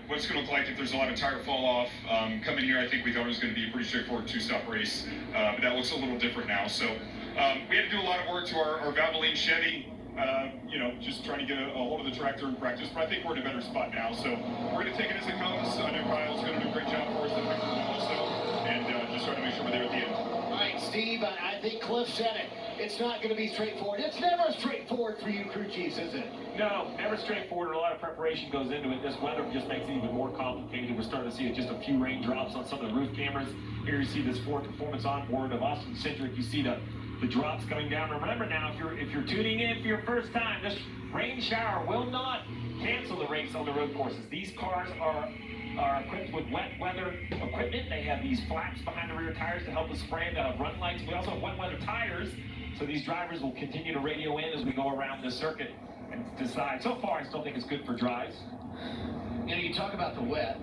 What's going to look like if there's a lot of tire fall off. Coming here, I think we thought it was going to be a pretty straightforward two-stop race, but that looks a little different now. So we had to do a lot of work to our Valvoline Chevy, just trying to get a hold of the tractor in practice, but I think we're in a better spot now. So we're going to take it as it comes. I know Kyle's going to do a great job for us also, and just try to make sure we're there at the end. All right, Steve, I think Cliff said it. It's not going to be straightforward. It's never straightforward for you crew chiefs, is it? No, never straightforward. A lot of preparation goes into it. This weather just makes it even more complicated. We're starting to see just a few raindrops on some of the roof cameras. Here you see this Ford Performance onboard of Austin Centric. You see the drops coming down. Remember now, if you're tuning in for your first time, this rain shower will not cancel the race on the road courses. These cars are equipped with wet weather equipment. They have these flaps behind the rear tires to help us spray the run lights. We also have wet weather tires, so these drivers will continue to radio in as we go around the circuit and decide. So far, I still think it's good for drives. You talk about the wet,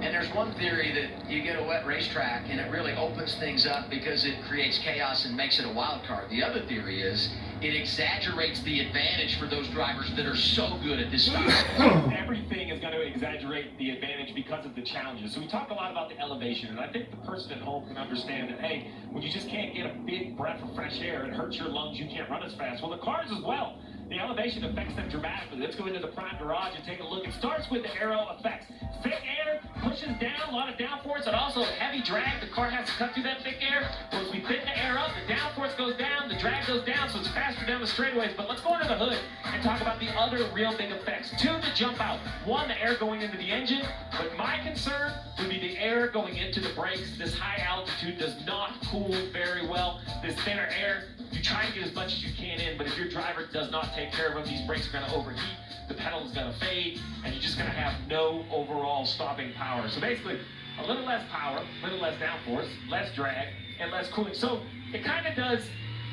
and there's one theory that you get a wet racetrack and it really opens things up because it creates chaos and makes it a wild card. The other theory is it exaggerates the advantage for those drivers that are so good at this style. Everything is going to exaggerate the advantage because of the challenges. So we talk a lot about the elevation, and I think the person at home can understand that, hey, when you just can't get a big breath of fresh air, it hurts your lungs, you can't run as fast. Well, the cars as well. The elevation affects them dramatically. Let's go into the prime garage and take a look. It starts with the aero effects. Thick air pushes down, a lot of downforce, and also heavy drag. The car has to cut through that thick air. Once we thin the air up, the downforce goes down, the drag goes down, so it's faster down the straightaways. But let's go under the hood and talk about the other real big effects. Two that jump out. One, the air going into the engine, but my concern would be the air going into the brakes. This high altitude does not cool very well. This thinner air, you try to get as much as you can in, but if your driver does not take care of them, these brakes are going to overheat, the pedal is going to fade, and you're just going to have no overall stopping power. So basically, a little less power, a little less downforce, less drag, and less cooling. So it kind of does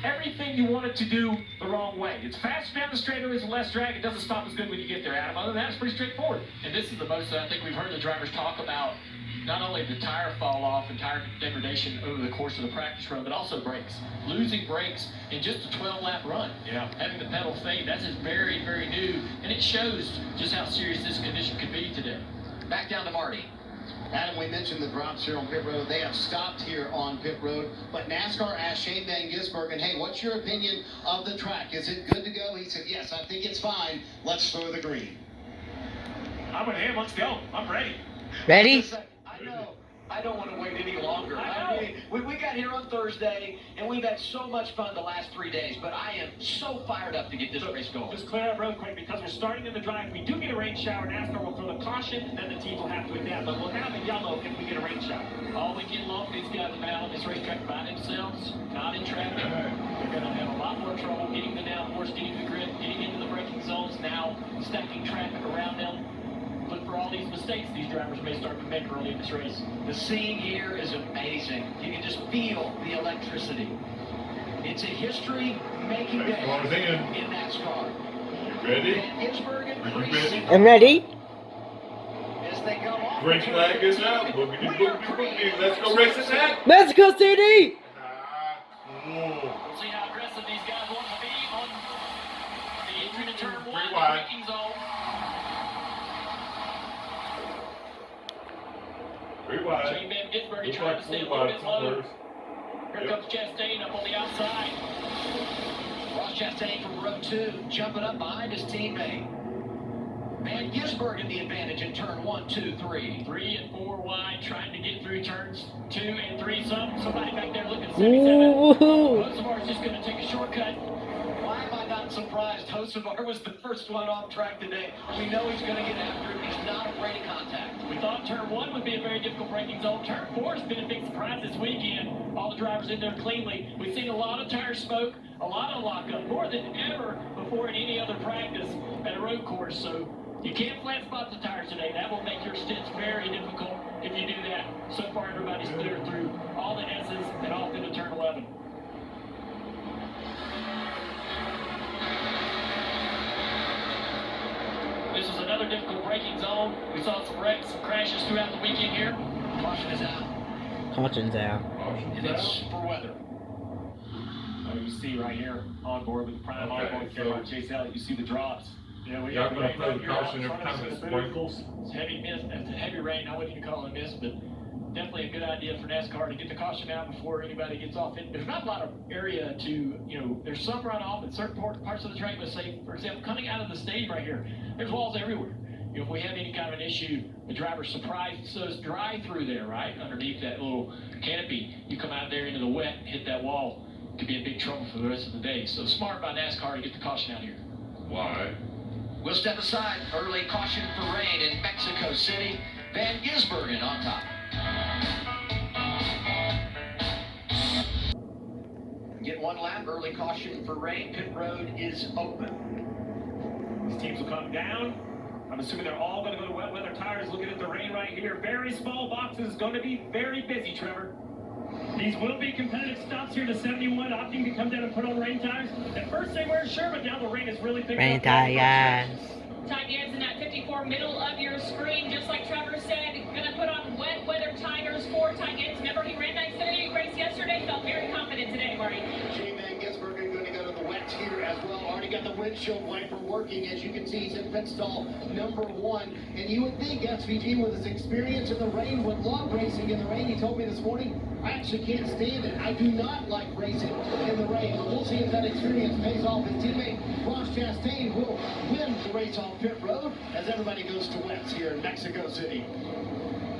everything you want it to do the wrong way. It's faster down the straightaways and less drag. It doesn't stop as good when you get there, Adam. Other than that, it's pretty straightforward. And this is the most I think we've heard the drivers talk about, not only the tire fall off and tire degradation over the course of the practice run, but also brakes. Losing brakes in just a 12-lap run. Yeah. Having the pedal fade, that's just very, very new, and it shows just how serious this condition could be today. Back down to Marty. Adam, we mentioned the drops here on pit road. They have stopped here on pit road, but NASCAR asked Shane Van Gisbergen, hey, what's your opinion of the track? Is it good to go? He said, yes, I think it's fine. Let's throw the green. I'm with him. Let's go. I'm ready. Ready? I know. I don't want to wait any longer. I know. We got here on Thursday, and we've had so much fun the last 3 days, but I am so fired up to get this race going. Just clear up real quick because we're starting in the drive. If we do get a rain shower, NASCAR will throw the caution, and then the team will have to adapt. But we'll have a yellow if we get a rain shower. All weekend long, these guys have been out on this racetrack by themselves, not in traffic. They're going to have a lot more trouble getting the downforce, getting the grip, getting into the braking zones, now stacking traffic around them. Look for all these mistakes these drivers may start to make early in this race. The scene here is amazing. You can just feel the electricity. It's a history-making day in NASCAR. You ready? Van Gisbergen, Are you ready? I'm ready. as they go off. Green flag is out. Boogity, boogity, boogity. Let's go race it back. Let's go, CD! We'll see how aggressive these guys want to be on the entry to turn one, the wide. braking zone. Three wide. Shane Van Gisbergen Looks trying like to stay a three little wide bit low. somewhere. Here comes Chastain up on the outside. Ross Chastain from row 2, jumping up behind his teammate. Van Gisbergen the advantage in turn 1, 2, 3. 3 and 4 wide, trying to get through turns 2 and 3. Somebody back there looking 77. Ooh. Hocevar's just going to take a shortcut. Why am I not surprised? Hocevar was the first one off track today. We know he's going to get after it. He's not afraid of contact. We thought turn 1 would be a very difficult braking zone. Turn 4 has been a big surprise this weekend. All the drivers in there cleanly. We've seen a lot of tire smoke, a lot of lockup, more than ever before in any other practice at a road course. So you can't flat spot the tires today. That will make your stints very difficult if you do that. So far, everybody's cleared through all the S's and off into turn 11. This is another difficult braking zone. We saw some wrecks, some crashes throughout the weekend here. Caution is out. Caution's out. And it's for weather. You see right here on board with the prime on board camera, Chase Elliott, you see the drops. Yeah, we Y'all got gonna throw the caution every time it sprinkles? It's heavy mist, it's heavy rain. I wouldn't even call it a mist, but definitely a good idea for NASCAR to get the caution out before anybody gets off it. There's not a lot of area to, there's some runoff in certain parts of the track. Let's say, for example, coming out of the stadium right here, there's walls everywhere. If we have any kind of an issue, the driver's surprised, so it's dry through there, right? Underneath that little canopy, you come out there into the wet, hit that wall, could be in big trouble for the rest of the day. So smart by NASCAR to get the caution out here. Why? We'll step aside. Early caution for rain in Mexico City. Van Gisbergen on top. Get one lap. Early caution for rain. Pit road is open. These teams will come down. I'm assuming they're all going to go to wet weather tires. Looking at the rain right here. Very small boxes. Going to be very busy, Trevor. These will be competitive stops here to 71, opting to come down and put on rain tires. At first they were sure, but now the rain is really picking Rain up. tires. Ty Gibbs in that 54 middle of your screen, just like Trevor said, going to put on wet weather tires for Ty Gibbs. Remember, he ran that Xfinity race yesterday, felt very confident today, Marty. Shane Van Gisbergen going to go to the wets here as well. Already got the windshield wiper working. As you can see, he's in pit stall number 1. And you would think SVG, with his experience in the rain, would love racing in the rain. He told me this morning, I actually can't stand it. I do not like racing in the rain. But we'll see if that experience pays off. His teammate, Ross Chastain, will win the race on pit road as everybody goes to wets here in Mexico City.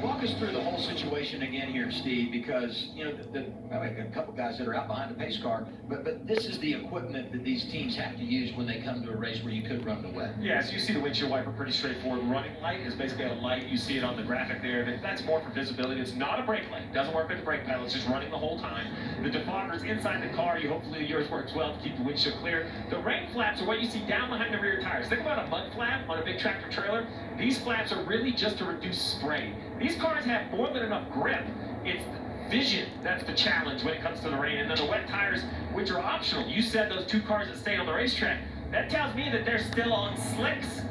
Walk us through the whole situation again here, Steve, because, a couple guys that are out behind the pace car, but this is the equipment that these teams have to use when they come to a race where you could run the wet. Yeah, so you see the windshield wiper, pretty straightforward. Running light is basically a light. You see it on the graphic there. That's more for visibility. It's not a brake light. It doesn't work with the brake pedal. It's just running the whole time. The defogger's inside the car. Hopefully yours works well to keep the windshield clear. The rain flaps are what you see down behind the rear tires. Think about a mud flap on a big tractor trailer. These flaps are really just to reduce spray. These cars have more than enough grip. It's vision that's the challenge when it comes to the rain. And then the wet tires, which are optional. You said those 2 cars that stay on the racetrack. That tells me that they're still on slicks.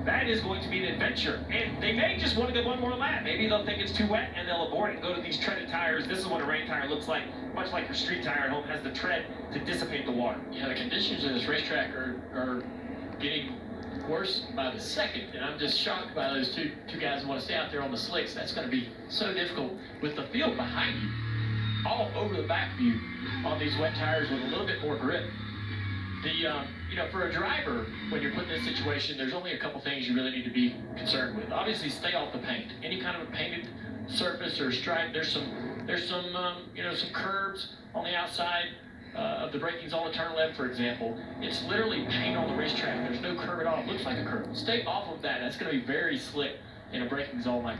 That is going to be an adventure. And they may just want to go one more lap. Maybe they'll think it's too wet and they'll abort it and go to these treaded tires. This is what a rain tire looks like. Much like your street tire at home, has the tread to dissipate the water. Yeah, the conditions in this racetrack are getting worse by the second, and I'm just shocked by those two guys who want to stay out there on the slicks. That's going to be so difficult with the field behind you, all over the back of you on these wet tires with a little bit more grip. For a driver, when you're put in this situation, there's only a couple things you really need to be concerned with. Obviously, stay off the paint. Any kind of a painted surface or stripe. There's some curbs on the outside of the braking zone of turn left, for example. It's literally paint on the racetrack. There's no curb at all. It looks like a curb. Stay off of that. That's going to be very slick in a braking zone like